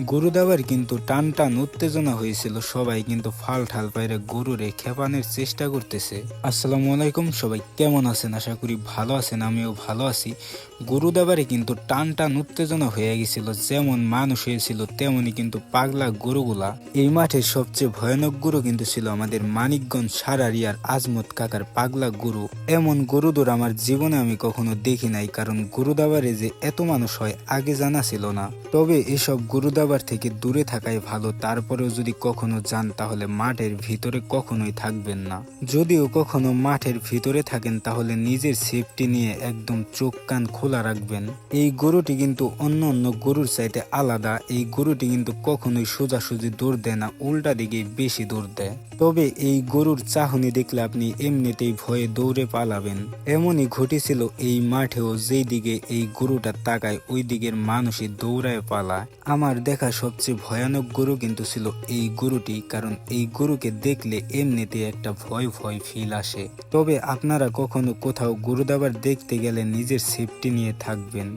গরু দেওয়ার কিন্তু টান টান উত্তেজনা হয়েছিল, সবাই কিন্তু ফাল ঠাল পাইরে গরুরে খেপানোর চেষ্টা করতেছে। আসসালামু আলাইকুম, সবাই কেমন আছেন? আশা করি ভালো আছেন, আমিও ভালো আছি। গরু দেওয়ারে কিন্তু টান টান উত্তেজনা হয়ে গেছিল, যেমন মানুষ হয়েছিল তেমনি কিন্তু পাগলা গরুগুলা। এই মাঠের সবচেয়ে ভয়ানক গরু কিন্তু ছিল আমাদের মানিকগঞ্জ সারারিয়ার আজমত কাকার পাগলা গরু। এমন গরু দৌড় আমার জীবনে আমি কখনো দেখি নাই, কারণ গরু দাবারে যে এত মানুষ হয় আগে জানা ছিল না। তবে এসব গরু দাবার থেকে দূরে থাকাই ভালো। তারপরেও যদি কখনো যান তাহলে মাঠের ভিতরে কখনোই থাকবেন না। যদিও কখনো মাঠের ভিতরে থাকেন তাহলে নিজের সেফটি নিয়ে একদম চোখ কান খোলা রাখবেন। এই গরুটি কিন্তু অন্য অন্য গরুর চাইতে আলাদা। এই গরুটি কিন্তু কখনোই সোজাসুজি দৌড় দেয় না, উল্টা দিকে বেশি দৌড় দেয়। তবে এই গরুর চাহনি দেখলে আপনি এমনিতেই ভয়ে দৌড়ে পালাবেন। এমনই ঘটেছিল এই মাঠেও, যেই দিকে এই গরুটা তাকায় ওই দিকের মানুষই দৌড়ায় পালায়। আমার দেখা সবচেয়ে ভয়ানক গরু কিন্তু ছিল এই গরুটি, কারণ এই গরুকে দেখলে এমনিতে একটা ভয় ভয় ফিল আসে। তবে আপনারা কখনো কোথাও গরু দাবার দেখতে গেলে নিজের সেফটি নিয়ে থাকবেন।